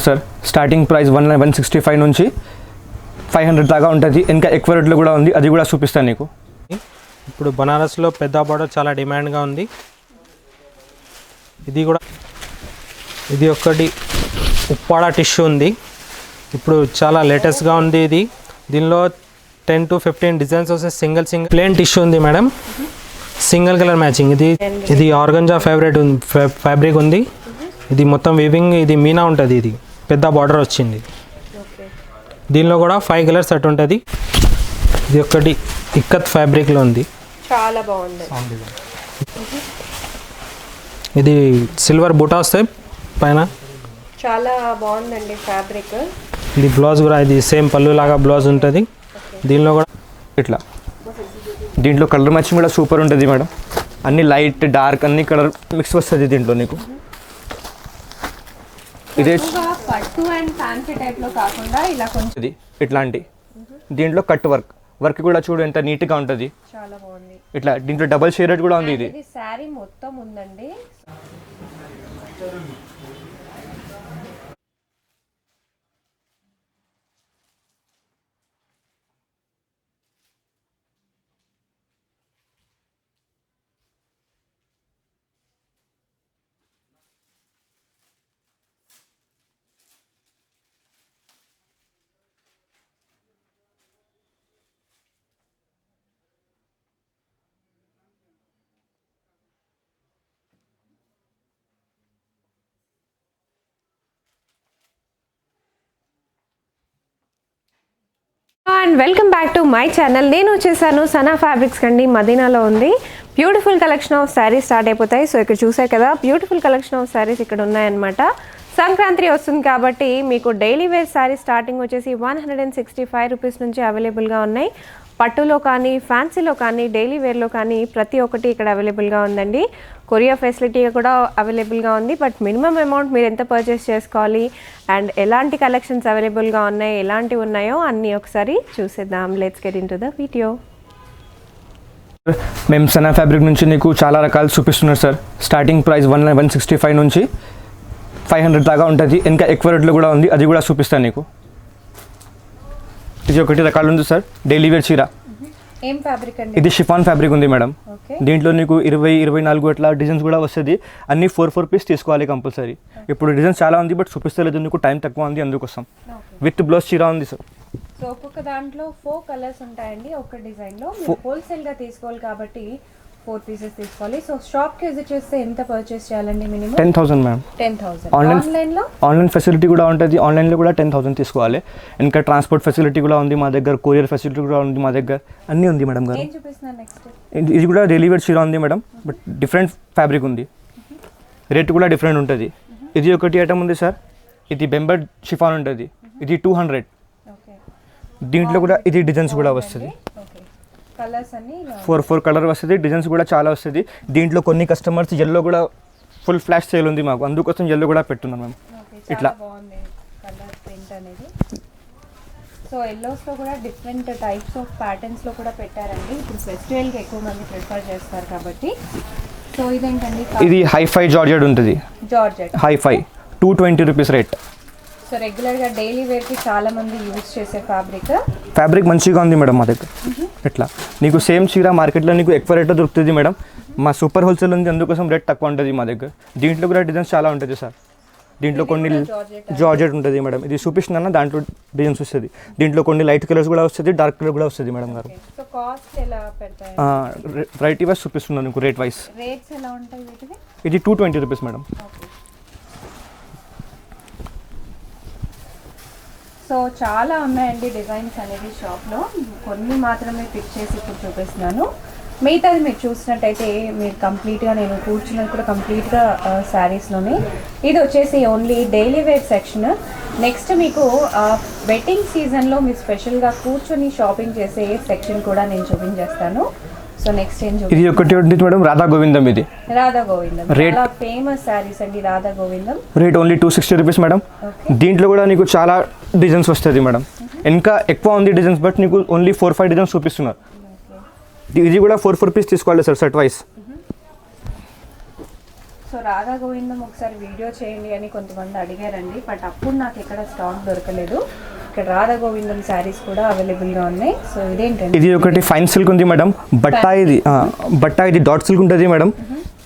Sir starting price 165 నుంచి 500 దాకా ఉంటుంది. ఇంకా ఎక్కువ రేట్లో కూడా ఉంది, అది కూడా చూపిస్తాను నీకు. ఇప్పుడు బనారస్లో పెద్ద బార్డర్ చాలా డిమాండ్గా ఉంది. ఇది ఒకటి ఉప్పాడ టిష్యూ ఉంది, ఇప్పుడు చాలా లేటెస్ట్గా ఉంది. దీనిలో 10 to 15 డిజైన్స్ వస్తే సింగిల్ ప్లేన్ టిష్యూ ఉంది మేడం, సింగిల్ కలర్ మ్యాచింగ్. ఇది ఆర్గంజా ఫ్యాబ్రిక్ ఉంది. ఇది మొత్తం వీవింగ్, ఇది మీనా ఉంటుంది. ఇది పెద్ద బార్డర్ వచ్చింది. దీనిలో కూడా 5 కలర్స్ సెట్ ఉంటుంది. ఇది ఒకటి ఇక్కత్ ఫ్యాబ్రిక్లో ఉంది, చాలా బాగుంది. ఇది సిల్వర్ బూటా వస్తాయి పైన, చాలా బాగుందండి ఫ్యాబ్రిక్. ఇది బ్లౌజ్ కూడా ఇది సేమ్ పళ్ళు లాగా బ్లౌజ్ ఉంటుంది. దీనిలో కూడా ఇట్లా దీంట్లో కలర్ మ్యాచింగ్ కూడా సూపర్ ఉంటుంది మేడం. అన్ని లైట్ డార్క్ అన్ని కలర్ మిక్స్ వస్తుంది దీంట్లో నీకు. ఇదే పట్టు అండ్ ఫ్యాన్సీ టైప్ లో కాకుండా ఇలా కొంచెం ఇది ఇట్లాంటి దీంట్లో కట్ వర్క్ కూడా చూడు ఎంత నీట్గా ఉంటుంది, చాలా బాగుంది. ఇట్లా దీంట్లో డబల్ షేడెడ్ కూడా ఉంది. ఇది శారీ మొత్తం ఉందండి. And welcome back to my channel. నేను వచ్చేసాను సనా ఫ్యాబ్రిక్స్ కండి, మదీనాలో ఉంది. Beautiful collection of saris start అయిపోతాయి. సో ఇక్కడ చూసారు కదా, బ్యూటిఫుల్ కలెక్షన్ ఆఫ్ శారీస్ ఇక్కడ ఉన్నాయన్నమాట. సంక్రాంతి వస్తుంది కాబట్టి మీకు డైలీ వేర్ శారీ స్టార్టింగ్ వచ్చేసి 165 రూపీస్ నుంచి అవైలబుల్గా ఉన్నాయి. పట్టులో కానీ ఫ్యాన్సీలో కానీ డైలీ వేర్లో కానీ ప్రతి ఒక్కటి ఇక్కడ అవైలబుల్గా ఉందండి. కొరియర్ ఫెసిలిటీ కూడా అవైలబుల్గా ఉంది. బట్ మినిమం అమౌంట్ మీరు ఎంత పర్చేస్ చేసుకోవాలి అండ్ ఎలాంటి కలెక్షన్స్ అవైలబుల్గా ఉన్నాయి, ఎలాంటివి ఉన్నాయో అన్నీ ఒకసారి చూసేద్దాం. Let's get into the video. మేము సనా ఫ్యాబ్రిక్ నుంచి నీకు చాలా రకాలు చూపిస్తున్నారు సార్. స్టార్టింగ్ ప్రైస్ 165 నుంచి 500 దాకా ఉంటుంది. ఇంకా ఎక్కువ రేట్లో కూడా ఉంది, అది కూడా చూపిస్తాను నీకు. ఇది ఒకటి రకాలు ఉంది సార్. డైలీ వేర్ చీర, ఏం ఫ్యాబ్రిక్ అండి? ఇది షిఫాన్ ఫ్యాబ్రిక్ ఉంది మేడం. దీంట్లో నీకు 20-24 అట్లా డిజైన్స్ కూడా వస్తుంది. అన్ని 4 పీస్ తీసుకోవాలి కంపల్సరీ. ఇప్పుడు డిజైన్స్ చాలా ఉంది బట్ చూపిస్తలేదు, నీకు టైం తక్కువ ఉంది అందుకోసం. విత్ బ్లౌజ్ చీర ఉంది సార్. సో ఒక్కొక్క దాంట్లో 4 కలర్స్ ఉంటాయండి. ఒక డిజైన్లో హోల్సేల్గా తీసుకోవాలి కాబట్టి 4 పీసెస్ తీసుకోవాలి. సో షాప్కి విజిట్ చేస్తే ఎంత పర్చేస్ చేయాలండి? Minimum 10,000 ma'am. 10,000. ఆన్లైన్ ఫెసిలిటీ కూడా ఉంటుంది. ఆన్లైన్లో కూడా 10,000 తీసుకోవాలి. ఇంకా ట్రాన్స్పోర్ట్ ఫెసిలిటీ కూడా ఉంది మా దగ్గర, కొరియర్ ఫెసిలిటీ కూడా ఉంది మా దగ్గర, అన్నీ ఉంది మేడం గారు. ఇది కూడా డైలీ వేర్ చీర ఉంది మేడం, బట్ డిఫరెంట్ ఫ్యాబ్రిక్ ఉంది. రేట్ కూడా డిఫరెంట్ ఉంటుంది. ఇది ఒకటి ఐటమ్ ఉంది సార్. ఇది బెంబర్ షిఫాన్ ఉంటుంది. ఇది 200. దీంట్లో కూడా ఇది డిజైన్స్ కూడా వస్తుంది. 4 కలర్ వస్తుంది. డిజైన్స్ కూడా చాలా వస్తుంది. దీంట్లో కొన్ని కస్టమర్స్ ఎల్లో కూడా ఫుల్ ఫ్లాష్ సేల్ ఉంది మాకు, అందుకోసం ఎల్లో కూడా పెట్టున్నాం మేము. ఇట్లా సో ఎల్లోస్లో కూడా డిఫరెంట్ టైప్స్ ఆఫ్ ప్యాటర్న్స్లో కూడా పెట్టారండి. ఇప్పుడు ఫెస్టివల్కి ఎక్కువ మంది ప్రిఫర్ చేస్తారు కాబట్టి. సో ఇదేంటండి? ఇది హైఫై జార్జెట్ ఉంటుంది. Georgette hifi 220 rupees rate. So రెగ్యులర్గా డైలీ వేర్కి చాలా మంది యూజ్ చేసే ఫ్యాబ్రిక్ మంచిగా ఉంది మేడం మా దగ్గర. ఇట్లా నీకు సేమ్ చీర మార్కెట్లో నీకు ఎక్కువ రేట్లో దొరుకుతుంది మేడం. మా సూపర్ హోల్సేల్ ఉంది, అందుకోసం రేట్ తక్కువ ఉంటుంది మా దగ్గర. దీంట్లో కూడా డిజైన్స్ చాలా ఉంటుంది సార్. దీంట్లో కొన్ని జార్జెట్ ఉంటుంది మేడం. ఇది చూపిస్తున్నా, దాంట్లో డిజైన్స్ వస్తుంది. దీంట్లో కొన్ని లైట్ కలర్స్ కూడా వస్తుంది, డార్క్ కలర్ కూడా వస్తుంది మేడం గారు. రైట్ వైజ్ చూపిస్తున్నాను నీకు రేట్ వైజ్. ఇది 220 రూపీస్ మేడం. సో చాలా ఉన్నాయండి డిజైన్స్ అనేది షాప్లో. కొన్ని మాత్రమే పిక్ చేసి ఇప్పుడు చూపిస్తున్నాను. మిగతాది మీరు చూసినట్టయితే మీరు కంప్లీట్గా నేను కూర్చున్నది కూడా కంప్లీట్గా శారీస్లోనే. ఇది వచ్చేసి only daily wear section. Next మీకు వెడ్డింగ్ సీజన్లో మీరు స్పెషల్గా కూర్చొని షాపింగ్ చేసే సెక్షన్ కూడా నేను చూపించేస్తాను. సో నెక్స్ట్ ఏం ఇది ఒకటి ఉంది మేడం, రాధా గోవిందం. ఇది రాధా గోవిందం చాలా ఫేమస్ శారీస్ అండి. రాధా గోవిందం రేట్ ఓన్లీ 260 రూపీస్ మేడం. దీంట్లో కూడా నీకు చాలా డిజైన్స్ వస్తుంది మేడం. ఇంకా ఎక్కువ ఉంది డిజైన్స్, బట్ నీకు ఓన్లీ 4-5 డిజైన్స్ చూపిస్తున్నారు. ఇది కూడా 4 పీస్ తీసుకోవాలి sir set wise. So Radha Govindam ఒకసారి వీడియో చేయండి అని కొంతమంది అడిగారండి, బట్ అప్పుడు నాకు ఎక్కడ స్టాక్ దొరకలేదు. ఇక్కడ రాధా గోవిందం శారీస్ కూడా అవైలబుల్గా ఉన్నాయి. సో ఇదేంటండి? ఇది ఒకటి ఫైన్ సిల్క్ ఉంది మేడం. బట్టా ఇది డాట్ సిల్క్ ఉంటుంది మేడం.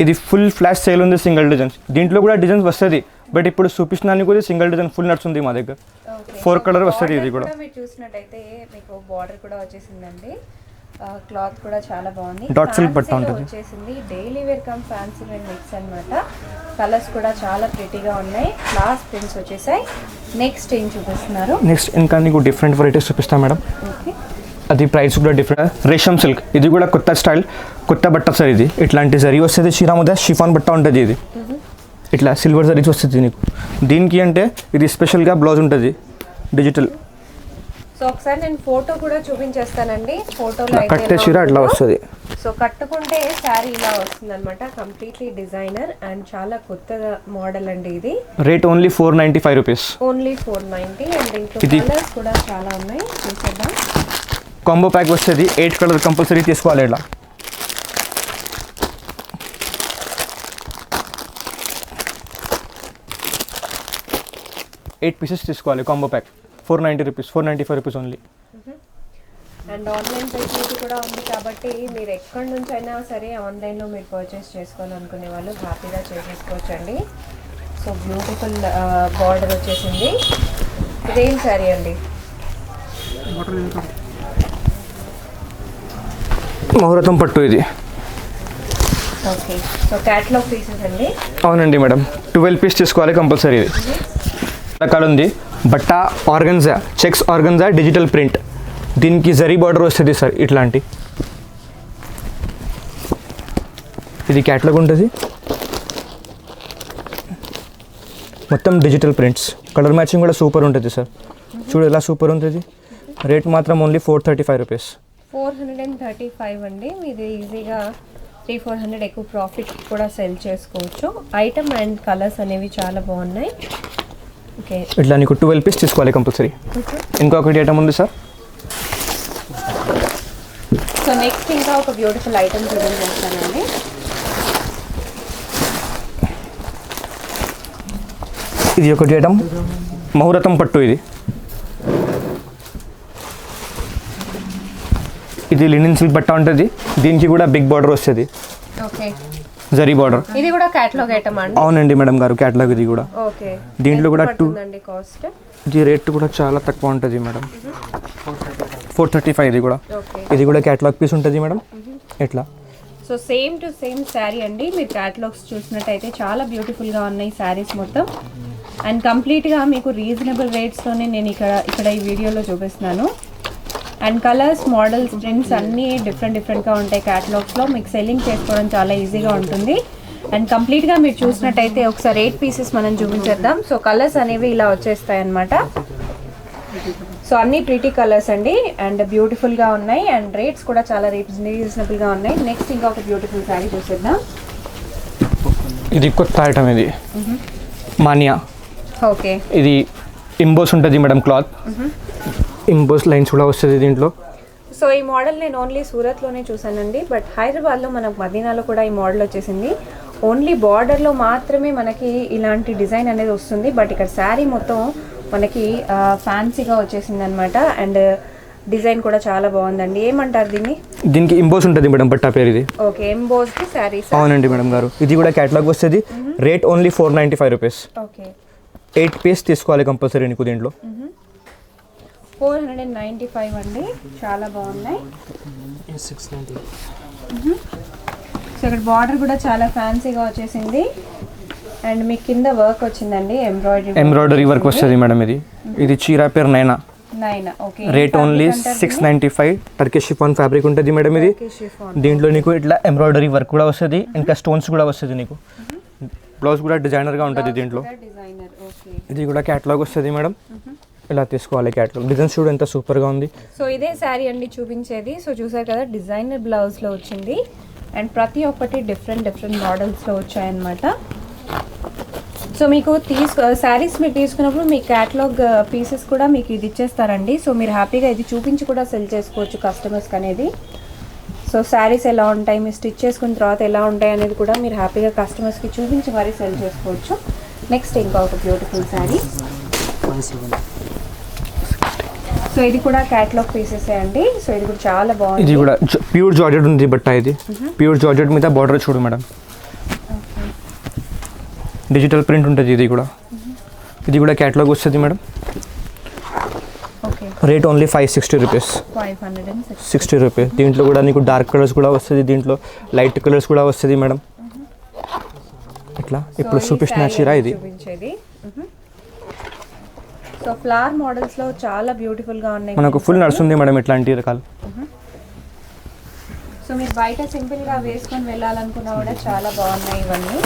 ఇది ఫుల్ ఫ్లాష్ సేల్ ఉంది, సింగిల్ డిజైన్స్. దీంట్లో కూడా డిజైన్స్ వస్తుంది, బట్ ఇప్పుడు చూపిస్తున్నాను కూడా సింగిల్ డిజైన్ ఫుల్ నడుస్తుంది మా దగ్గర. 4 కలర్ వస్తుంది. ఇది కూడా మీరు చూసినట్టయితే మీకు బార్డర్ కూడా వచ్చేసిందండి. క్లాత్ కూడా చాలా బాగుంది. డాట్ సిల్క్ బట్ట ఉంటుంది వచ్చేసింది. Daily wear come fancy wear mix అన్నమాట. కలర్స్ కూడా చాలా ప్రిటీగా ఉన్నాయి. క్లాస్ ప్రింట్స్ వచ్చేసాయి. నెక్స్ట్ ఏం చూపిస్తున్నారు? నెక్స్ట్ ఇంకా నీకు డిఫరెంట్ వెరైటీస్ చూపిస్తాను మేడం. ఓకే, అది ప్రైస్ కూడా డిఫరెంట్. రేషమ్ సిల్క్, ఇది కూడా కొత్త స్టైల్, కొత్త బట్ట సార్. ఇది ఇట్లాంటి జరీ వస్తుంది, చీర మీద షిఫాన్ బట్ట ఉంటుంది. ఇది ఇట్లా సిల్వర్ జరీస్ వస్తుంది నీకు. దీనికి అంటే ఇది స్పెషల్గా బ్లౌజ్ ఉంటుంది డిజిటల్. సో ఒకసారి నేను ఫోటో కూడా చూపించేస్తానండి. ఫోటోలో కట్టే చీర అట్లా వస్తుంది. సో కట్టుకుంటే శారీ ఇలా వస్తుంది అనమాట. కంప్లీట్లీ డిజైనర్ అండ్ చాలా కొత్త మోడల్ అండి. ఇది rate only 495 rupees. Only 490. And ఇంట్లో కలర్స్ కూడా చాలా ఉన్నాయి, చూసేద్దాం. కాంబో ప్యాక్ వస్తుంది. 8 కలర్ కంపల్సరీ తీసుకోవాలి. ఇలా 8 పీసెస్ తీసుకోవాలి combo pack. 490 rupees, 495 rupees only. And online facility కూడా ఉంది కాబట్టి మీరు ఎక్కడి నుంచి అయినా సరే ఆన్లైన్లో మీరు పర్చేస్ చేసుకోవాలనుకునే వాళ్ళు హ్యాపీగా చేసేసుకోవచ్చు అండి. సో బ్యూటిఫుల్ బార్డర్ వచ్చేసింది. ఇదేం శారీ అండి? ముహూర్తం పట్టు ఇది. ఓకే, సో క్యాటలాగ్ పీసెస్ అండి. అవునండి మేడం. 12 పీస్ తీసుకోవాలి కంపల్సరీ. ఇది రకాలు ఉంది. బట్ట organza, checks organza, digital print. దీనికి జరీ బార్డర్ వస్తుంది సార్ ఇట్లాంటి. ఇది క్యాటలాగ్ ఉంటుంది, మొత్తం డిజిటల్ ప్రింట్స్. కలర్ మ్యాచింగ్ కూడా సూపర్ ఉంటుంది సార్. చూడు ఎలా సూపర్ ఉంటుంది. రేట్ మాత్రం ఓన్లీ 435 రూపీస్. 435 అండి. మీరు ఈజీగా 300-400 ఎక్కువ ప్రాఫిట్ కూడా సెల్ చేసుకోవచ్చు. ఐటమ్ అండ్ కలర్స్ అనేవి చాలా బాగున్నాయి. ఓకే, ఇట్లా నీకు 12 పీస్ తీసుకోవాలి కంపల్సరీ. ఇంకొకటి ఐటమ్ ఉంది సార్. సో నెక్స్ట్ ఇంకా ఒక బ్యూటిఫుల్ ఐటమ్ చూడండి చేస్తానండి. ఇది ఒకటి ఐటమ్ ముహూర్తం పట్టు. ఇది లినిన్ సిల్క్ బట్ట ఉంటుంది. దీనికి కూడా బిగ్ బార్డర్ వస్తుంది, ఓకే, జరీ బార్డర్. ఇది కూడా క్యాటలాగ్ ఐటమ్ అండి? అవునండి మేడం గారు, క్యాటలాగ్ ఇది కూడా. ఓకే, దీంట్లో కూడా 2 కాస్ట్. ఇది రేట్ కూడా చాలా తక్కువ ఉంటుంది మేడం. 435 ఇది కూడా. ఓకే, ఇది కూడా క్యాటలాగ్ పీస్ ఉంటుంది మేడం. ఎట్లా so same to same sari అండి. మీరు క్యాటలాగ్స్ చూసినట్టయితే చాలా బ్యూటిఫుల్గా ఉన్నాయి శారీస్ మొత్తం. అండ్ కంప్లీట్గా మీకు రీజనబుల్ రేట్స్లోనే నేను ఇక్కడ ఈ వీడియోలో చూపిస్తున్నాను. అండ్ కలర్స్, మోడల్స్, ప్రింట్స్ అన్నీ డిఫరెంట్గా ఉంటాయి క్యాటలాగ్స్లో. మీకు సెల్లింగ్ చేసుకోవడం చాలా ఈజీగా ఉంటుంది. అండ్ కంప్లీట్గా మీరు చూసినట్టయితే ఒకసారి 8 పీసెస్ మనం చూపించేద్దాం. సో కలర్స్ అనేవి ఇలా వచ్చేస్తాయి అన్నమాట. సో అన్నీ ప్రిటీ కలర్స్ అండి అండ్ బ్యూటిఫుల్గా ఉన్నాయి. అండ్ రేట్స్ కూడా చాలా రీజనబుల్గా ఉన్నాయి. నెక్స్ట్ ఇంకా ఒక బ్యూటిఫుల్ శారీ చూసేద్దాం. ఇది కొత్త ఐటమ్. ఇది మానియా. ఓకే, ఇది ఇంబోస్ ఉంటుంది మేడం. క్లాత్ ఇంబోస్ లైన్స్ కూడా వస్తుంది దీంట్లో. సో ఈ మోడల్ నేను ఓన్లీ సూరత్లోనే చూసానండి, బట్ హైదరాబాద్లో మనకు మదీనాలో కూడా ఈ మోడల్ వచ్చేసింది. ఓన్లీ బార్డర్లో మాత్రమే మనకి ఇలాంటి డిజైన్ అనేది వస్తుంది, బట్ ఇక్కడ శారీ మొత్తం మనకి ఫ్యాన్సీగా వచ్చేసింది అనమాట. అండ్ డిజైన్ కూడా చాలా బాగుందండి. ఏమంటారు దీన్ని? దీనికి ఇంబోస్ ఉంటుంది మేడం బట్ట పేరు ఇది. Okay, embossed saris. అవునండి మేడం గారు. ఇది కూడా క్యాటలాగ్ వస్తుంది. Rate only 495 rupees. Okay, 8 piece తీసుకోవాలి కంపల్సరీ నీకు దీంట్లో. 495 అండి, చాలా బాగున్నాయి. 690. సో ఇక్కడ బార్డర్ కూడా చాలా ఫ్యాన్సీగా వచ్చేసింది. అండ్ మీకు కింద వర్క్ వచ్చిందండి, ఎంబ్రాయిడరీ వర్క్ వస్తుంది మేడం. ఇది చీర పేరు నైనా. Okay, rate only 695. Turkish chiffon fabric ఉంటుంది మేడం. ఇది దీంట్లో నీకు ఇట్లా ఎంబ్రాయిడరీ వర్క్ కూడా వస్తుంది, ఇంకా స్టోన్స్ కూడా వస్తుంది నీకు. బ్లౌజ్ కూడా డిజైనర్గా ఉంటుంది దీంట్లో. ఇది కూడా క్యాటలాగ్ వస్తుంది మేడం. ఇలా తీసుకోవాలి క్యాటలాగ్. డిజైన్స్ చూడు ఎంత సూపర్గా ఉంది. సో ఇదే శారీ అండి చూపించేది. సో చూసారు కదా, డిజైనర్ బ్లౌజ్లో వచ్చింది. అండ్ ప్రతి ఒక్కటి డిఫరెంట్ మోడల్స్లో వచ్చాయన్నమాట. సో మీకు శారీస్ మీరు తీసుకున్నప్పుడు మీ క్యాటలాగ్ పీసెస్ కూడా మీకు ఇది ఇచ్చేస్తారండి. సో మీరు హ్యాపీగా ఇది చూపించి కూడా సెల్ చేసుకోవచ్చు కస్టమర్స్కి అనేది. సో శారీస్ ఎలా ఉంటాయి, మీరు స్టిచ్ చేసుకున్న తర్వాత ఎలా ఉంటాయి అనేది కూడా మీరు హ్యాపీగా కస్టమర్స్కి చూపించి మరీ సెల్ చేసుకోవచ్చు. నెక్స్ట్ ఇంకా ఒక బ్యూటిఫుల్ శారీ. సో ఇది కూడా క్యాటలాగ్ పీసెస్ అండి. సో ఇది కూడా చాలా బాగుంది. ఇది కూడా ప్యూర్ జార్జెట్ ఉంది బట్ట, ఇది ప్యూర్ జార్జెట్ మీద బార్డర్ చూడు మేడం, డిజిటల్ ప్రింట్ ఉంటుంది. ఇది కూడా క్యాటలాగ్ వస్తుంది madam. Rate only 560 rupees, 60 rupees. దీంట్లో కూడా నీకు డార్క్ కలర్స్ కూడా వస్తుంది, దీంట్లో లైట్ కలర్స్ కూడా వస్తుంది మేడం. ఇట్లా ఇప్పుడు చూపిస్తున్న చీర ఇది. సో ఫ్లవర్ మోడల్స్ లో చాలా బ్యూటిఫుల్ గా ఉన్నాయి. మనకు ఫుల్ నడుస్తుంది మేడం ఇట్లాంటి రకాలు. సో మీరు బయట సింపుల్ గా వేసుకొని వెళ్ళాలనుకున్నా కూడా చాలా బాగున్నాయి ఇవన్నీ.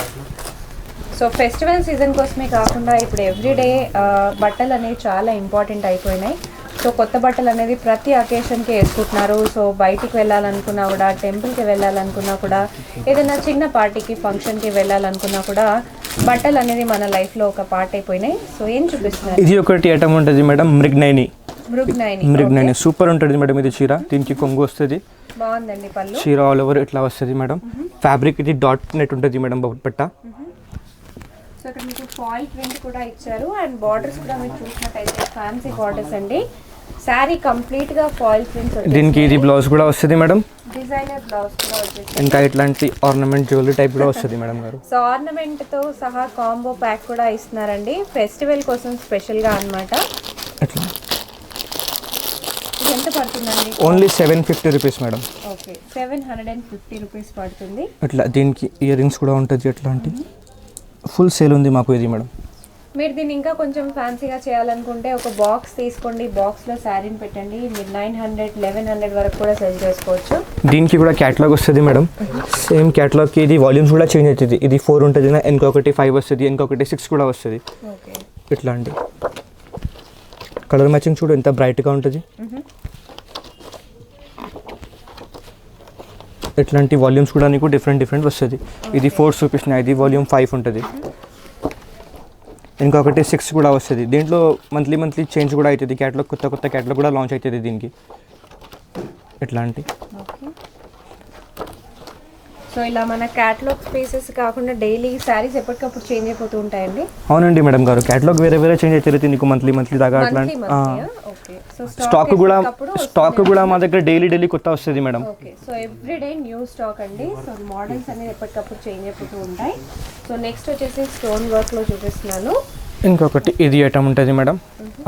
సో ఫెస్టివల్ సీజన్ కోసమే కాకుండా ఇప్పుడు ఎవ్రీడే బట్టలు అనేవి చాలా ఇంపార్టెంట్ అయిపోయినాయి. సో కొత్త బట్టలు అనేది ప్రతి అకేషన్కి వేసుకుంటున్నారు. సో బయటికి వెళ్ళాలనుకున్నా కూడా, టెంపుల్కి వెళ్ళాలనుకున్నా కూడా, ఏదైనా చిన్న పార్టీకి ఫంక్షన్కి వెళ్ళాలనుకున్నా కూడా బట్టలు అనేది మన లైఫ్లో ఒక పార్ట్ అయిపోయినాయి. సో ఏం చూపిస్తున్నారు? ఇది ఒకటి ఐటమ్ ఉంటుంది మేడం, మృగ్నైని సూపర్ ఉంటుంది మేడం. ఇది చీర, దీనికి కొంగు వస్తుంది, బాగుందండి. పళ్ళు చీర ఆల్ ఓవర్ ఇట్లా వస్తుంది మేడం. ఫ్యాబ్రిక్ ఇది డాట్ నెట్ ఉంటుంది మేడం బట్ట. సో ఇక్కడ మీకు ఫాయిల్ ప్రింట్ కూడా ఇచ్చారు అండ్ బార్డర్స్ కూడా మీరు చూసినట్టయితే ఫ్యాన్సీ బార్డర్స్ అండి. శారీ కంప్లీట్ గా ఫాయిల్ ప్రింట్స్. దీనికి ఇది బ్లౌజ్ కూడా వస్తుంది మేడం, డిజైనర్ బ్లౌజ్ కూడా వచ్చేసి ఇంకా ఇట్లాంటి ఆర్నమెంట్ జ్యువెలరీ టైప్ కూడా వస్తుంది మేడం గారు. సో ఆర్నమెంట్ తో సహా కాంబో ప్యాక్ కూడా ఇస్తున్నారండి ఫెస్టివల్ కోసం స్పెషల్ గా అన్నమాట. అట్లా ఇది ఎంత పడుతుందండి? Only 750 rupees madam. Okay, 750 rupees పడుతుంది. అట్లా దీనికి ఇయర్ రింగ్స్ కూడా ఉంటుంది, అట్లాంటి ఫుల్ సేల్ ఉంది మాకు ఇది మేడం. మీరు దీన్ని ఇంకా కొంచెం ఫ్యాన్సీగా చేయాలనుకుంటే ఒక బాక్స్ తీసుకోండి, బాక్స్లో శారీని పెట్టండి, మీరు 900, 1100 వరకు కూడా సెల్ చేసుకోవచ్చు. దీనికి కూడా క్యాటలాగ్ వస్తుంది మేడం. సేమ్ క్యాటలాగ్కి ఇది వాల్యూమ్స్ కూడా చేంజ్ అవుతుంది. ఇది 4 ఉంటుంది, ఇంకొకటి 5 వస్తుంది, ఇంకొకటి 6 కూడా వస్తుంది. ఓకే, ఇట్లా అండి. కలర్ మ్యాచింగ్ చూడు ఎంత బ్రైట్గా ఉంటుంది. ఇట్లాంటి వాల్యూమ్స్ కూడా నీకు డిఫరెంట్ వస్తుంది. ఇది 4 చూపిస్తున్నా, ఇది వాల్యూమ్ 5 ఉంటుంది, ఇంకొకటి 6 కూడా వస్తుంది. దీంట్లో మంత్లీ చేంజ్ కూడా అవుతుంది. క్యాటలాగ్ కొత్త క్యాటలాగ్ కూడా లాంచ్ అవుతుంది దీనికి. ఇట్లాంటి సో ఇలా మన క్యాటలాగ్ స్పేసెస్ కాకుండా డైలీ శారీస్ ఎప్పటికప్పుడు చేంజ్ అయిపోతూ ఉంటాయండి. అవునండి మేడం గారు, క్యాటలాగ్ వేరే చేంజ్ అవుతుంది నీకు మంత్లీ దాకా. అట్లాంటి స్టాక్ కూడా మా దగ్గర డైలీ కొత్త వస్తుంది madam. Okay, so everyday new stock అండి. సో మోడల్స్ అనేది ఎప్పటికప్పుడు చేంజ్ అయిపోతూ ఉంటాయి. సో నెక్స్ట్ వచ్చేసి స్టోన్ వర్క్లో చూపిస్తున్నాను. ఇంకొకటి ఇది ఐటమ్ ఉంటుంది మేడం,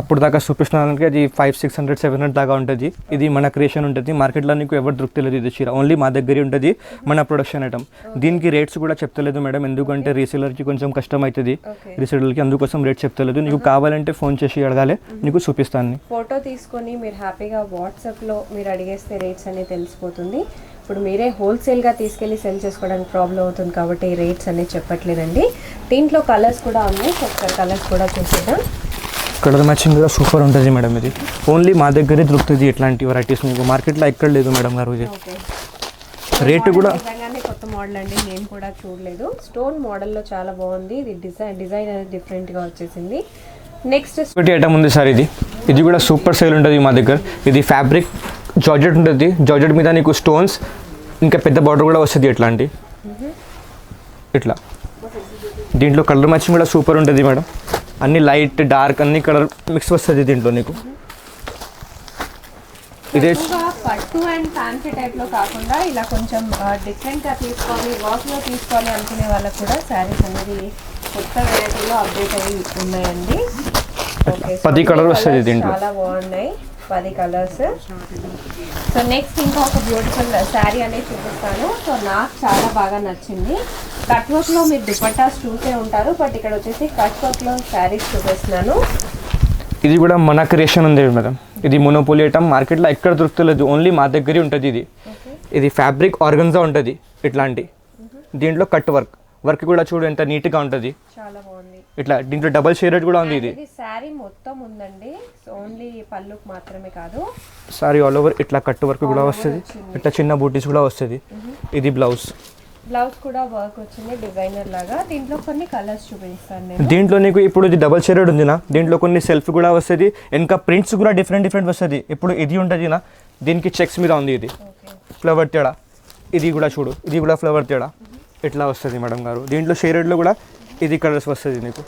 అప్పుడు దాకా చూపిస్తున్నానికి అది 500, 600, 700 దాకా ఉంటుంది. ఇది మన క్రియేషన్ ఉంటుంది, మార్కెట్లో నీకు ఎవరు దొరుకుతలేదు. ఇది చీర ఓన్లీ మా దగ్గరే ఉంటుంది, మన ప్రొడక్షన్ ఐటమ్. దీనికి రేట్స్ కూడా చెప్తలేదు మేడం, ఎందుకంటే రీసేలర్కి కొంచెం కష్టం అవుతుంది, రీసేలర్కి అందుకోసం రేట్ చెప్తలేదు. నీకు కావాలంటే ఫోన్ చేసి అడగాలి, నీకు చూపిస్తాను. ఫోటో తీసుకొని మీరు హ్యాపీగా వాట్సాప్లో మీరు అడిగేస్తే రేట్స్ అనేది తెలిసిపోతుంది. ఇప్పుడు మీరే హోల్సేల్గా తీసుకెళ్ళి సెల్ చేసుకోవడానికి ప్రాబ్లం అవుతుంది కాబట్టి ఈ రేట్స్ అనేది చెప్పట్లేదండి. దీంట్లో కలర్స్ కూడా ఉన్నాయి, సో ఒకసారి కలర్స్ కూడా చూసేద్దాం. కలర్ మ్యాచింగ్ కూడా సూపర్ ఉంటుంది మేడం. ఇది ఓన్లీ మా దగ్గరే దొరుకుతుంది ఇట్లాంటి వెరైటీస్, మీకు మార్కెట్లో ఎక్కడ లేదు మేడం గారు. ఇది రేట్ కూడా నిజంగానే కొత్త మోడల్ అండి, నేను కూడా చూడలేదు. స్టోన్ మోడల్లో చాలా బాగుంది. ఇది డిజైన్ అనేది డిఫరెంట్గా వచ్చేసింది. నెక్స్ట్ ఒకటి ఐటమ్ ఉంది సార్, ఇది కూడా సూపర్ సేల్ ఉంటుంది మా దగ్గర. ఇది ఫ్యాబ్రిక్ జార్జెట్ ఉంటుంది, జార్జెట్ మీద నీకు స్టోన్స్ ఇంకా పెద్ద బార్డర్ కూడా వస్తుంది ఇట్లాంటి. ఇట్లా దీంట్లో కలర్ మ్యాచింగ్ కూడా సూపర్ ఉంటుంది మేడం. అన్ని లైట్ డార్క్ అన్ని కలర్ మిక్స్ వస్తుంది దీంట్లో నీకు. ఇదే పట్టు అండ్ ఫ్యాన్సీ టైప్లో కాకుండా ఇలా కొంచెం డిఫరెంట్గా తీసుకోవాలి, వర్క్లో తీసుకోవాలి అనుకునే వాళ్ళకు కూడా శారీస్ అనేది కొత్త వెరైటీలో అప్డేట్ అయ్యి ఉన్నాయండి. 10 కలర్ వస్తుంది దీంట్లో, చాలా బాగున్నాయి 10 కలర్స్. సో నెక్స్ట్ ఇంకా ఒక బ్యూటిఫుల్ శారీ అనేది చూపిస్తాను. సో నాకు చాలా బాగా నచ్చింది. కట్ వర్క్లో మీరు దుపట్టాస్ చూసే ఉంటారు, బట్ ఇక్కడ వచ్చేసి కట్ వర్క్లో శారీస్ చూపిస్తున్నాను. ఇది కూడా మన క్రియేషన్ ఉంది మేడం. ఇది మోనోపోలీ ఐటమ్, మార్కెట్లో ఎక్కడ దొరుకుతలేదు, ఓన్లీ మా దగ్గరే ఉంటుంది. ఇది ఫ్యాబ్రిక్ ఆర్గన్జా ఉంటుంది ఇట్లాంటి. దీంట్లో కట్ వర్క్ కూడా చూడు ఎంత నీట్గా ఉంటుంది, చాలా బాగుంది. ఇట్లా దీంట్లో డబల్ షేడెడ్ కూడా ఉంది. ఇది శారీ మొత్తం ఉందండి, ఓన్లీ పళ్ళుకి మాత్రమే కాదు, సారీ ఆల్ ఓవర్ ఇట్లా కట్ వర్క్ కూడా వస్తుంది, ఇట్లా చిన్న బూటీస్ కూడా వస్తుంది. ఇది బ్లౌజ్ కూడా వర్క్ వచ్చింది డిజైనర్ లాగా. దీంట్లో కొన్ని కలర్స్ చూపిస్తాను నేను. దీంట్లో నీకు ఇప్పుడు ఇది డబల్ షేడెడ్ ఉంది నా, దీంట్లో కొన్ని సెల్ఫ్ కూడా వస్తుంది, ఇంకా ప్రింట్స్ కూడా డిఫరెంట్ వస్తుంది. ఇప్పుడు ఇది ఉంటుంది నా, దీనికి చెక్స్ మీద ఉంది, ఇది ఫ్లవర్ తేడా ఇది కూడా చూడు, ఇది కూడా ఫ్లవర్ తేడా ఇట్లా వస్తుంది మేడం గారు. దీంట్లో షేడెడ్లో కూడా ఇది కలర్స్ వస్తుంది నీకు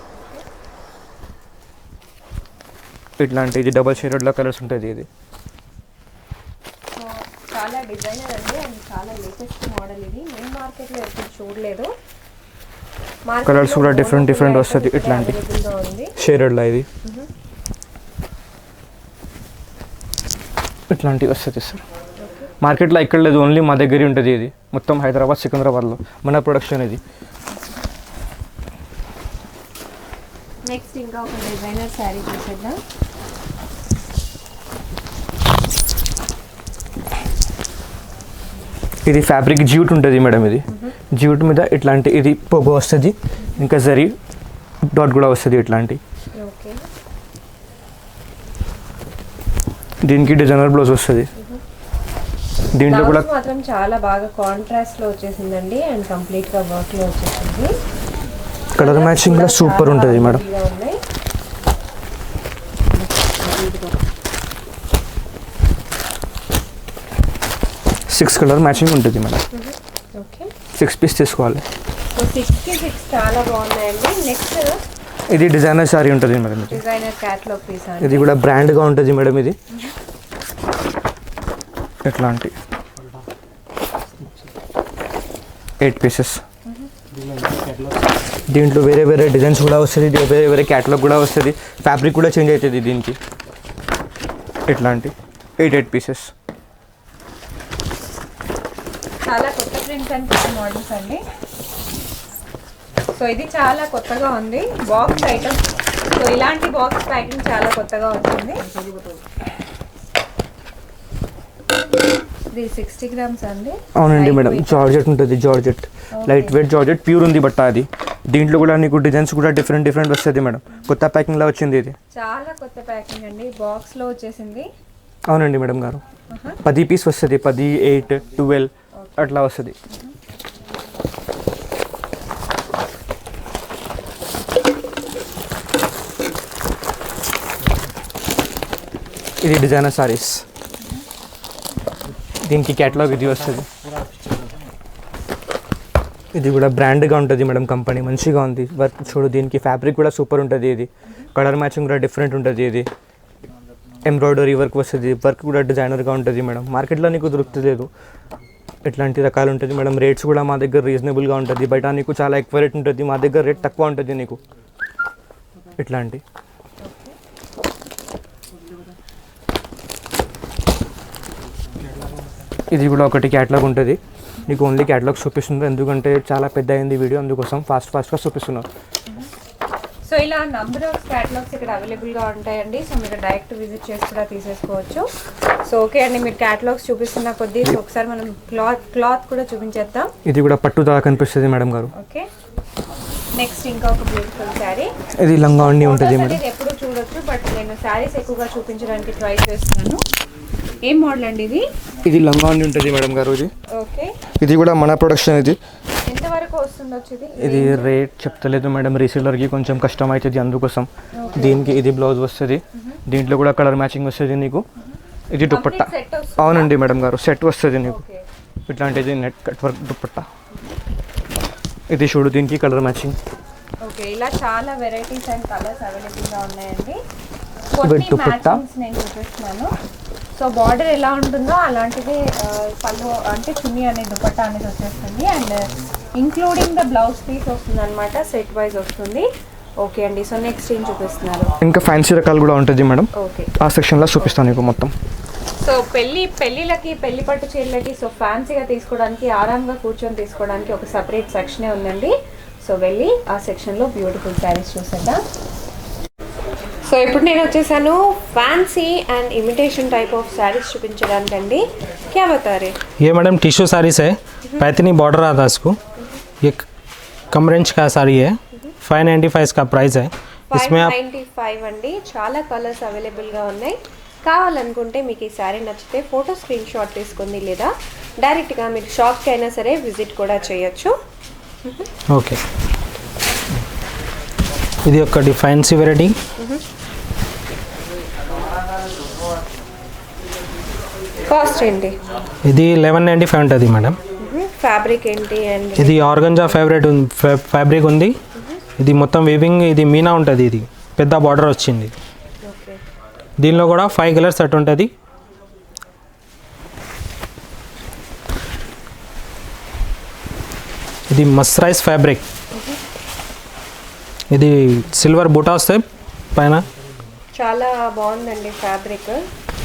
ఇట్లాంటి, ఇది డబల్ షేడెడ్లో కలర్స్ ఉంటుంది. ఇది సో చాలా డిజైనర్ అండి అండ్ చాలా లేటెస్ట్ మోడల్. ఇది నేను మార్కెట్లో ఎప్పుడు చూడలేదు. కలర్స్ కూడా డిఫరెంట్ డిఫరెంట్ వస్తుంది ఇట్లాంటి షేడెడ్లో. ఇది ఇట్లాంటివి వస్తుంది సార్. మార్కెట్లో ఇక్కడ లేదు, ఓన్లీ మా దగ్గర ఉంటుంది. ఇది మొత్తం హైదరాబాద్ సికింద్రాబాద్లో మన ప్రొడక్షన్ ఇది. నెక్స్ట్ ఇంకా ఒక డిజైనర్ శారీ చూసేద్దాం. ఇది ఫ్యాబ్రిక్ జ్యూట్ ఉంటుంది మేడం. ఇది జ్యూట్ మీద ఇట్లాంటి ఇది పొగ వస్తుంది, ఇంకా జరీ డాట్ కూడా వస్తుంది ఇట్లాంటి. ఓకే, దీనికి డిజైనర్ బ్లౌజ్ వస్తుంది. దీంట్లో కూడా మాత్రం చాలా బాగా కాంట్రాస్ట్ లో వచ్చేసిందండి అండ్ కంప్లీట్ గా వర్క్ లో వచ్చేసింది. కలర్ మ్యాచింగ్ కూడా సూపర్ ఉంటుంది మేడం. 6 కలర్ మ్యాచింగ్ ఉంటుంది మేడం. ఓకే, 6 పీస్ తీసుకోవాలి. సో 6 కి 6 చాలా బాగున్నాయండి. నెక్స్ట్ ఇది డిజైనర్ సారీ ఉంటుంది మేడం. ఇది డిజైనర్ క్యాటలాగ్ పీస్ అండి. ఇది కూడా బ్రాండ్గా ఉంటుంది మేడం. ఇది ఎట్లాంటి 8 పీసెస్. దీంట్లో వేరే వేరే డిజైన్స్ కూడా వస్తుంది, వేరే వేరే క్యాటలాగ్ కూడా వస్తుంది, ఫ్యాబ్రిక్ కూడా చేంజ్ అవుతుంది దీనికి. ఇట్లాంటి 8 పీసెస్. చాలా కొత్త ప్రింట్స్ అండ్ కొత్త మోడల్స్ అండి. సో ఇది చాలా కొత్తగా ఉంది బాక్స్ ఐటమ్. సో ఇలాంటి బాక్స్ ప్యాకింగ్ చాలా కొత్తగా వచ్చింది. ఇది 60 గ్రామ్స్ అండి. అవునండి మేడం, జార్జెట్ ఉంటుంది. Georgette light weight georgette pure ఉంది బట్ట అది. దీంట్లో కూడా నీకు డిజైన్స్ కూడా డిఫరెంట్ డిఫరెంట్ వస్తుంది మేడం. కొత్త ప్యాకింగ్లో వచ్చింది ఇది. చాలా కొత్త ప్యాకింగ్ అండి, బాక్స్లో వచ్చేసింది. అవునండి మేడం గారు. 10 పీస్ వస్తుంది, 10, 8, 12 అట్లా వస్తుంది. ఇది డిజైనర్ సారీస్. దీనికి క్యాటలాగ్ ఇది వస్తుంది. ఇది కూడా బ్రాండ్గా ఉంటుంది మేడం, కంపెనీ మంచిగా ఉంది. వర్క్ చూడు, దీనికి ఫ్యాబ్రిక్ కూడా సూపర్ ఉంటుంది. ఇది కలర్ మ్యాచింగ్ కూడా డిఫరెంట్ ఉంటుంది. ఇది ఎంబ్రాయిడరీ వర్క్ వస్తుంది, వర్క్ కూడా డిజైనర్గా ఉంటుంది మేడం. మార్కెట్లో నీకు దొరుకుతలేదు, ఇట్లాంటి రకాలు ఉంటుంది మేడం. రేట్స్ కూడా మా దగ్గర రీజనబుల్గా ఉంటుంది. బయట నీకు చాలా ఎక్కువ రేట్ ఉంటుంది, మా దగ్గర రేట్ తక్కువ ఉంటుంది నీకు. ఇట్లాంటి ఇది కూడా ఒకటి క్యాటలాగ్ ఉంటుంది. నీకు ఓన్లీ క్యాటలాగ్ చూపిస్తుంది, ఎందుకంటే చాలా పెద్ద అయింది వీడియో, అందుకోసం ఫాస్ట్గా చూపిస్తున్నారు. సో ఇలా నంబర్ ఆఫ్ క్యాటలాగ్స్ ఇక్కడ అవైలబుల్గా ఉంటాయండి. సో మీరు డైరెక్ట్ విజిట్ చేసి కూడా తీసేసుకోవచ్చు. సో ఓకే అండి, మీరు క్యాటలాగ్స్ చూపిస్తున్న కొద్దీ ఒకసారి మనం క్లాత్ కూడా చూపించేద్దాం. ఇది కూడా పట్టుదా కనిపిస్తుంది మేడం గారు. ఓకే, నెక్స్ట్ ఇంకా ఒక బ్యూటిఫుల్ శారీ. ఇది లంగా ఉండి ఉంటుంది మేడం. ఎప్పుడు చూడొచ్చు, బట్ నేను శారీస్ ఎక్కువగా చూపించడానికి ట్రై చేస్తున్నాను. ఏం మోడల్ అండి ఇది? ఇది లంగా ఉండి ఉంటుంది మేడం గారు. ఇది ఓకే, ఇది కూడా మన ప్రొడక్షన్. ఇది ఎంతవరకు వస్తుంది వచ్చేది? ఇది రేట్ చెప్తలేదు మేడం, రీసేలర్కి కొంచెం కష్టం అవుతుంది, అందుకోసం. దీనికి ఇది బ్లౌజ్ వస్తుంది, దీంట్లో కూడా కలర్ మ్యాచింగ్ వస్తుంది నీకు. ఇది దుపట్టా. అవునండి మేడం గారు, సెట్ వస్తుంది నీకు. ఇట్లాంటిది నెట్ కట్ వర్క్ దుపట్టా. ఇది చూడు, దీనికి కలర్ మ్యాచింగ్. ఓకే, ఇలా చాలా వెరైటీస్ అండ్ కలర్స్ అవైలబుల్గా ఉన్నాయండి. విత్ దుపట్టా నేను చూపిస్తున్నాను. సో బార్డర్ ఎలా ఉంటుందో అలాంటిది పళ్ళు అంటే చున్నీ అనేది దుపట్టా అనేది వచ్చేస్తుంది and including the blouse piece వస్తుంది అనమాట, సెట్ వైజ్ వస్తుంది. ఓకే అండి, సో నెక్స్ట్ ఏం చూపిస్తున్నారు? ఇంకా ఫ్యాన్సీ రకాలు కూడా ఉంటుంది మేడం. ఓకే, ఆ సెక్షన్లో చూపిస్తాను నీకు మొత్తం. సో పెళ్ళిళ్ళకి పెళ్లి పట్టు చీరలకి సో ఫ్యాన్సీగా తీసుకోవడానికి, ఆరాంగా కూర్చొని తీసుకోవడానికి ఒక సపరేట్ సెక్షనే ఉందండి. సో వెళ్ళి ఆ సెక్షన్లో బ్యూటిఫుల్ శారీస్ చూసేద్దాం. సో ఇప్పుడు నేను వచ్చేసాను fancy and imitation type of saris చూపించడానికి అండి. क्या बता रहे? ये मैडम टिश्यू साड़ीज है, पैथनी बॉर्डर आता है इसको. ये कम रेंज का साड़ी है, 595 इसका प्राइस है. इसमें आप 595 అండి. చాలా కలర్స్ అవైలబుల్గా ఉన్నాయి. కావాలనుకుంటే మీకు ఈ శారీ నచ్చితే ఫోటో స్క్రీన్ షాట్ తీసుకుంది, లేదా డైరెక్ట్గా మీరు షాప్కి అయినా సరే విజిట్ కూడా చేయొచ్చు. ఓకే, ఇది ఒకటి ఫ్యాన్సీ వెరైటీ. కాస్ట్ ఏంటి? ఇది 1195 ఉంటుంది మేడం. ఫ్యాబ్రిక్ ఏంటి అండ్ ఇది ఆర్గంజా ఫ్యాబ్రిక్ ఉంది. ఇది మొత్తం వీవింగ్, ఇది మీనా ఉంటుంది. ఇది పెద్ద బార్డర్ వచ్చింది. ఓకే, దీనిలో కూడా 5 కలర్స్ సెట్ ఉంటుంది. ఇది మస్రైజ్ ఫ్యాబ్రిక్. ఇది సిల్వర్ బూటా వస్తాయి పైన. చాలా బాగుందండి ఫ్యాబ్రిక్.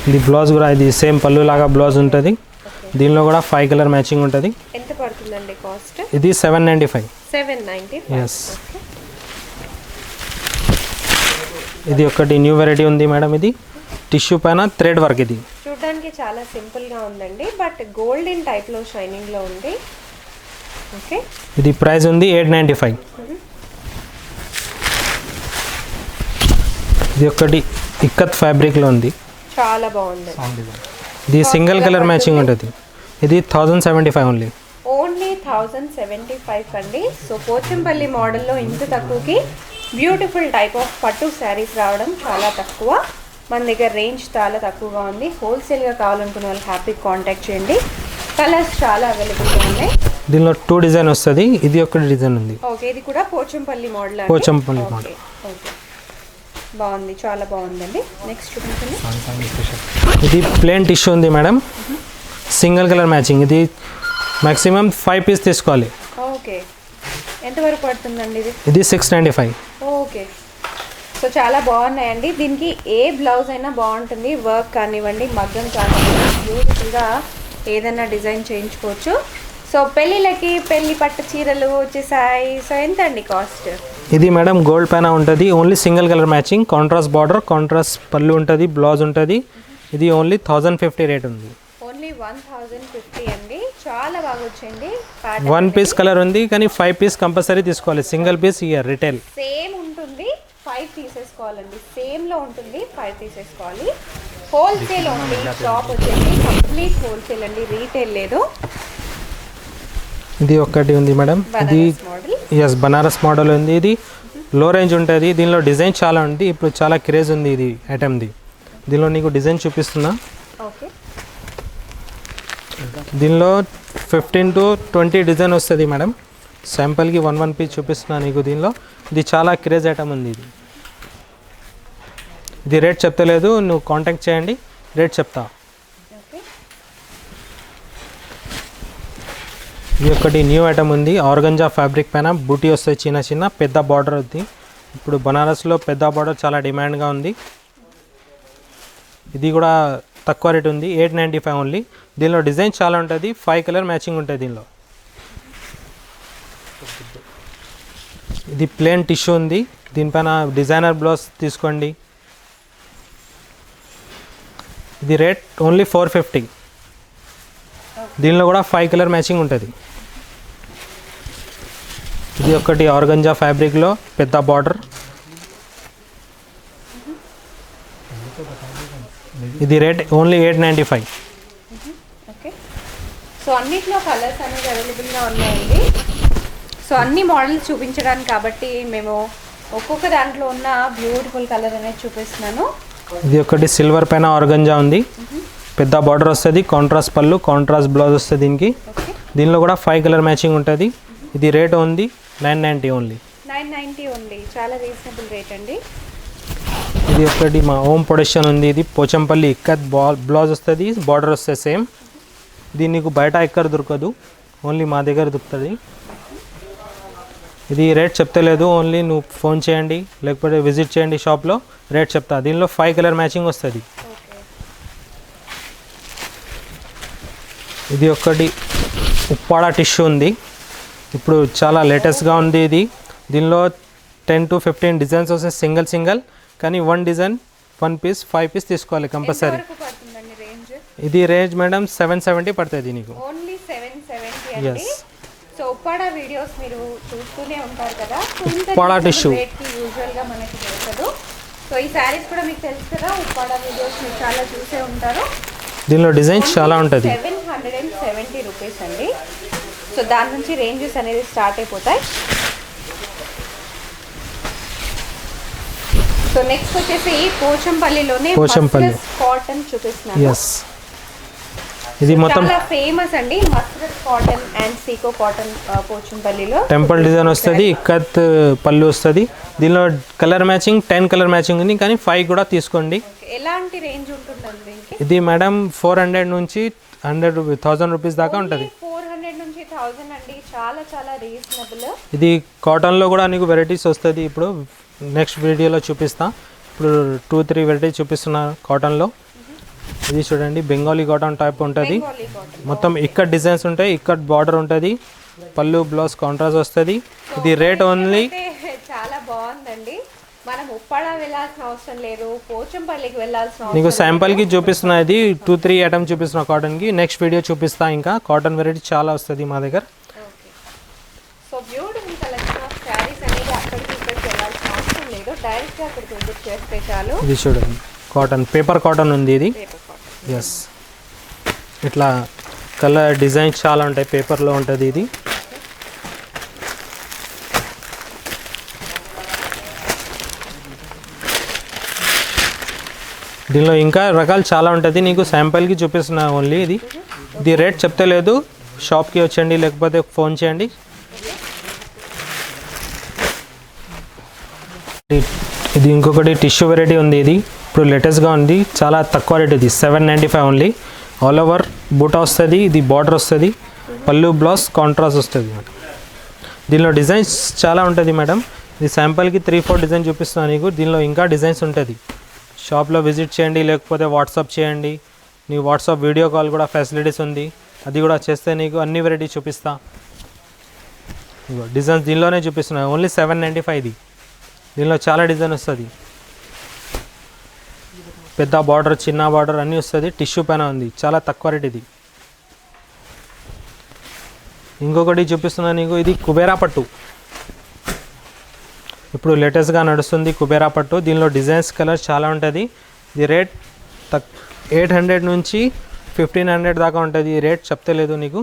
ఇది బ్లౌజ్ కూడా ఇది సేమ్ పళ్ళు లాగా బ్లౌజ్ ఉంటుంది. దీనిలో కూడా 5 కలర్ మ్యాచింగ్ ఉంటుంది. ఎంత పడుతుందండి కాస్ట్? ఇది 795. 795. ఎస్. ఇది ఒకటి న్యూ వెరైటీ ఉంది మేడం. ఇది టిష్యూ పైన థ్రెడ్ వర్క్. ఇది చూడడానికి చాలా సింపుల్గా ఉందండి, బట్ గోల్డెన్ టైప్లో షైనింగ్లో ఉంది. ఓకే, ఇది ప్రైస్ ఉంది 895. ఇది ఒకటి ఇక్కత్ ఫ్యాబ్రిక్లో ఉంది. చాలా బాగుంది. ఇది సింగిల్ కలర్ మ్యాచింగ్ ఉంటుంది. ఇది 1075 ఓన్లీ. ఓన్లీ 1075 అండి. సో పోచంపల్లి మోడల్లో ఇంత తక్కువకి బ్యూటిఫుల్ టైప్ ఆఫ్ పట్టు శారీస్ రావడం చాలా తక్కువ. మన దగ్గర రేంజ్ చాలా తక్కువగా ఉంది. హోల్సేల్గా కావాలనుకునే వాళ్ళు హ్యాపీ కాంటాక్ట్ చేయండి. కలర్స్ చాలా అవైలబుల్గా ఉన్నాయి. దీనిలో 2 డిజైన్ వస్తుంది. ఇది ఒకటి డిజైన్ ఉంది. ఓకే, ఇది కూడా Pochampally model. Pochampally model. Okay, బాగుంది, చాలా బాగుందండి. నెక్స్ట్ చూపించండి. ఇది ప్లేన్ టిష్యూ ఉంది మేడం, సింగిల్ కలర్ మ్యాచింగ్. ఇది మ్యాక్సిమం 5 పీస్ తీసుకోవాలి. ఓకే, ఎంతవరకు పడుతుందండి ఇది? ఇది 695. ఓకే, సో చాలా బాగున్నాయండి. దీనికి ఏ బ్లౌజ్ అయినా బాగుంటుంది. వర్క్ కానివ్వండి, మగ్గం కానివ్వండి, బ్యూటిఫుల్గా ఏదైనా డిజైన్ చేయించుకోవచ్చు. సో పెళ్ళిళ్ళకి పెళ్ళి పట్టు చీరలు వచ్చేసాయి. సో ఎంత అండి కాస్ట్? ఇది మేడం గోల్డ్ పైన ఉంటుంది. Only single colour matching, contrast border, contrast పళ్ళు ఉంటుంది, బ్లౌజ్ ఉంటుంది. ఇది ఓన్లీ 1050 రేట్ ఉంది. ఓన్లీ 1050 అండి. చాలా బాగా వచ్చింది. 1 పీస్ కలర్ ఉంది, కానీ 5 పీస్ కంపల్సరీ తీసుకోవాలి. సింగిల్ పీస్ ఇయర్ రిటైల్ సేమ్ ఉంటుంది. 5 తీసేసుకోవాలండి. సేమ్లో ఉంటుంది, 5 తీసేసుకోవాలి. Wholesale only. షాప్ వచ్చేసి కంప్లీట్ హోల్సేల్ అండి, రీటైల్ లేదు. ఇది ఒకటి ఉంది మేడం. ఇది ఎస్ బనారస్ మోడల్ ఉంది. ఇది లో రేంజ్ ఉంటుంది. దీనిలో డిజైన్ చాలా ఉంది. ఇప్పుడు చాలా క్రేజ్ ఉంది ఇది ఐటమ్ది. దీనిలో నీకు డిజైన్ చూపిస్తున్నా. ఓకే, దీనిలో 15 to 20 డిజైన్ వస్తుంది మేడం. శాంపుల్కి 1 పీస్ చూపిస్తున్నా నీకు. దీనిలో ఇది చాలా క్రేజ్ ఐటమ్ ఉంది. ఇది రేట్ చెప్తలేదు, నువ్వు కాంటాక్ట్ చేయండి, రేట్ చెప్తా. ఇది ఒకటి న్యూ ఐటమ్ ఉంది. ఆర్గంజా ఫ్యాబ్రిక్ పైన బూటీ వస్తాయి, చిన్న చిన్న పెద్ద బార్డర్ ఉంది. ఇప్పుడు బనారస్లో పెద్ద బార్డర్ చాలా డిమాండ్గా ఉంది. ఇది కూడా తక్కువ రేట్ ఉంది, 895 ఓన్లీ. దీనిలో డిజైన్ చాలా ఉంటుంది. 5 కలర్ మ్యాచింగ్ ఉంటుంది దీనిలో. ఇది ప్లేన్ టిష్యూ ఉంది. దీనిపైన డిజైనర్ బ్లౌజ్ తీసుకోండి. ఇది రేట్ ఓన్లీ 450. దీనిలో కూడా 5 కలర్ మ్యాచింగ్ ఉంటుంది. ఇది ఒకటి ఆర్గంజా ఫ్యాబ్రిక్లో పెద్ద బార్డర్. ఇది రేట్ ఓన్లీ 895. ఓకే, సో అన్నిట్లో కలర్స్ అనేది అవైలబుల్గా ఉన్నాయండి. సో అన్ని మోడల్స్ చూపించడానికి కాబట్టి మేము ఒక్కొక్క దాంట్లో ఉన్న బ్యూటిఫుల్ కలర్ అనేది చూపిస్తున్నాను. ఇది ఒకటి సిల్వర్ పైన ఆర్గంజా ఉంది. పెద్ద బార్డర్ వస్తుంది, కాంట్రాస్ట్ పళ్ళు, కాంట్రాస్ట్ బ్లౌజ్ వస్తుంది దీనికి. దీనిలో కూడా 5 కలర్ మ్యాచింగ్ ఉంటుంది. ఇది రేట్ ఉంది 990 ఓన్లీ. 990 ఓన్లీ, చాలా రీజనబుల్ రేట్ అండి. ఇది ఒకటి మా హోమ్ ప్రొడక్షన్ ఉంది. ఇది పోచంపల్లి ఇక్కత్ బ్లౌజ్ వస్తుంది, బార్డర్ వస్తుంది సేమ్. ఇది నీకు బయట ఎక్కడ దొరకదు, ఓన్లీ మా దగ్గర దొరుకుతుంది. ఇది రేట్ చెప్తలేదు, ఓన్లీ నువ్వు ఫోన్ చేయండి లేకపోతే విజిట్ చేయండి షాప్లో, రేట్ చెప్తా. దీనిలో 5 కలర్ మ్యాచింగ్ వస్తుంది. ఇది ఒకటి ఉప్పాడ టిష్యూ ఉంది. ఇప్పుడు చాలా లేటెస్ట్గా ఉంది ఇది. దీనిలో 10 to 15 డిజైన్స్ వస్తాయి సింగిల్, కానీ 1 డిజైన్ 1 పీస్ 5 పీస్ తీసుకోవాలి కంపల్సరీ. ఇది రేంజ్ మేడం 770 పడుతుంది నీకు. ఓన్లీ 770 అండి. సో ఉప్పాడ వీడియోస్ మీరు చూస్తూనే ఉంటారు కదా. ఉప్పాడ టిష్యూ యూజువల్గా మనకి దొరకదు. సో ఈ శారీస్ కూడా మీకు తెలుసు కదా, ఉప్పాడ వీడియోస్ మీరు చాలా చూసే ఉంటారు. దీనిలో డిజైన్స్ చాలా ఉంటుంది. 770 రూపీస్ అండి. సో దాని నుంచి రేంజెస్ అనేది స్టార్ట్ అయిపోతాయి. సో నెక్స్ట్ వచ్చేసి పోచంపల్లిలోనే కాటన్ చూపిస్తున్నాను. ఎస్, ఇది మొత్తం చాలా ఫేమస్ అండి mustard cotton and sico cotton పోచంపల్లిలో టెంపుల్ డిజైన్ వస్తుంది, ఇక్కత్ పళ్ళు వస్తుంది. దీనిలో కలర్ మ్యాచింగ్ 10 కలర్ మ్యాచింగ్ ఉంది, కానీ 5 కూడా తీసుకోండి. ఎలాంటి రేంజ్ ఉంటుందండి దీనికి? ఇది మేడం 400 నుంచి 100,000 రూపీస్ దాకా ఉంటుంది. 400 నుంచి 1000 అండి, చాలా చాలా రీజనబుల్. ఇది కాటన్లో కూడా నీకు వెరైటీస్ వస్తుంది. ఇప్పుడు నెక్స్ట్ వీడియోలో చూపిస్తా. ఇప్పుడు 2-3 వెరైటీస్ చూపిస్తున్నా కాటన్లో. ఇది చూడండి, బెంగాలీ కాటన్ టైప్ ఉంటుంది. మొత్తం ఇక్కడ డిజైన్స్ ఉంటాయి, ఇక్కడ బార్డర్ ఉంటుంది, పళ్ళు బ్లౌజ్ కాంట్రాస్ట్ వస్తుంది. ఇది రేట్ ఓన్లీ చాలా బాగుందండి. మనం ఉప్పాడ వెళ్ళాల్సిన అవసరం లేదు, పోచంపల్లికి వెళ్ళాల్సిన అవసరం నీకు శాంపుల్కి చూపిస్తున్నా. ఇది 2-3 ఐటమ్ చూపిస్తున్నా కాటన్కి. నెక్స్ట్ వీడియో చూపిస్తా. ఇంకా కాటన్ వెరైటీ చాలా వస్తుంది మా దగ్గర. So beautiful collection of saris అనేది అక్కడికి ఇక్కడికి వెళ్ళాల్సిన అవసరం లేదు, డైరెక్ట్గా అక్కడికి విజిట్ చేస్తే చాలు. ఇది చూడండి, కాటన్ పేపర్ కాటన్ ఉంది ఇది. ఎస్, ఇట్లా కలర్ డిజైన్స్ చాలా ఉంటాయి, పేపర్లో ఉంటుంది ఇది. దీనిలో ఇంకా రకాలు చాలా ఉంటుంది, నీకు శాంపుల్కి చూపిస్తున్నా ఓన్లీ. ఇది రేట్ చెప్తే లేదు, షాప్కి వచ్చండి లేకపోతే ఫోన్ చేయండి. ఇది ఇంకొకటి టిష్యూ వెరైటీ ఉంది. ఇది ఇప్పుడు లేటెస్ట్గా ఉంది, చాలా తక్కువ రేట్. ఇది 795 ఓన్లీ. ఆల్ ఓవర్ బూటా వస్తుంది, ఇది బార్డర్ వస్తుంది, పళ్ళు బ్లౌజ్ కాంట్రాస్ట్ వస్తుంది మేడం. దీనిలో డిజైన్స్ చాలా ఉంటుంది మేడం. ఇది శాంపుల్కి 3-4 డిజైన్ చూపిస్తున్నాను నీకు. దీనిలో ఇంకా డిజైన్స్ ఉంటుంది. షాప్లో విజిట్ చేయండి లేకపోతే వాట్సాప్ చేయండి. నీ వాట్సాప్ వీడియో కాల్ కూడా ఫెసిలిటీస్ ఉంది, అది కూడా చేస్తే నీకు అన్ని వెరైటీ చూపిస్తా. డిజైన్స్ దీనిలోనే చూపిస్తున్నాను, ఓన్లీ 795. ఇది దీనిలో చాలా డిజైన్ వస్తుంది, పెద్ద బార్డర్ చిన్న బార్డర్ అన్నీ వస్తుంది. టిష్యూ పైన ఉంది, చాలా తక్కువ రేట్ ఇది. ఇంకొకటి చూపిస్తున్నా నీకు, ఇది కుబేరా పట్టు. ఇప్పుడు లేటెస్ట్గా నడుస్తుంది కుబేరా పట్టు. దీనిలో డిజైన్స్ కలర్స్ చాలా ఉంటుంది. ఇది రేట్ 800 నుంచి 1500 దాకా ఉంటుంది. ఈ రేట్ చెప్తలేదు నీకు,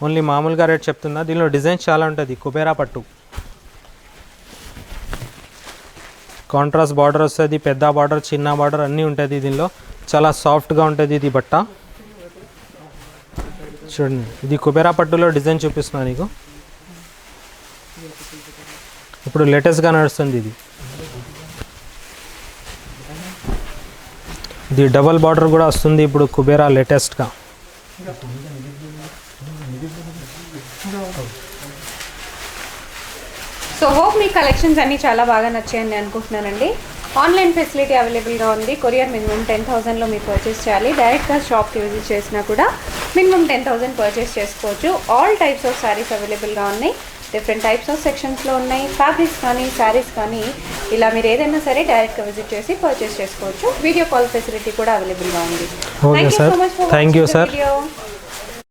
ఓన్లీ మామూలుగా రేట్ చెప్తున్నా. దీనిలో డిజైన్స్ చాలా ఉంటుంది. కుబేరా పట్టు కాంట్రాస్ట్ బార్డర్ వస్తుంది, పెద్ద బార్డర్ చిన్న బార్డర్ అన్నీ ఉంటుంది. దీనిలో చాలా సాఫ్ట్గా ఉంటుంది ఇది బట్ట. చూడండి, ఇది కుబేరా పట్టులో డిజైన్ చూపిస్తున్నా నీకు. ఇప్పుడు లేటెస్ట్గా నడుస్తుంది ఇది. ఇది డబల్ బార్డర్ కూడా వస్తుంది ఇప్పుడు కుబేరా లేటెస్ట్గా. సో హోప్ మీ కలెక్షన్స్ అన్నీ చాలా బాగా నచ్చాయని అనుకుంటున్నానండి. ఆన్లైన్ ఫెసిలిటీ అవైలబుల్గా ఉంది. కొరియర్ మినిమం 10,000లో మీరు పర్చేస్ చేయాలి. డైరెక్ట్గా షాప్కి విజిట్ చేసినా కూడా మినిమం 10,000 పర్చేస్ చేసుకోవచ్చు. ఆల్ టైప్స్ ఆఫ్ శారీస్ అవైలబుల్గా ఉన్నాయి. డిఫరెంట్ టైప్స్ ఆఫ్ సెక్షన్స్లో ఉన్నాయి. ఫ్యాబ్రిక్స్ కానీ శారీస్ కానీ ఇలా మీరు ఏదైనా సరే డైరెక్ట్గా విజిట్ చేసి పర్చేస్ చేసుకోవచ్చు. వీడియో కాల్ ఫెసిలిటీ కూడా అవైలబుల్గా ఉంది. Okay sir, thank you sir.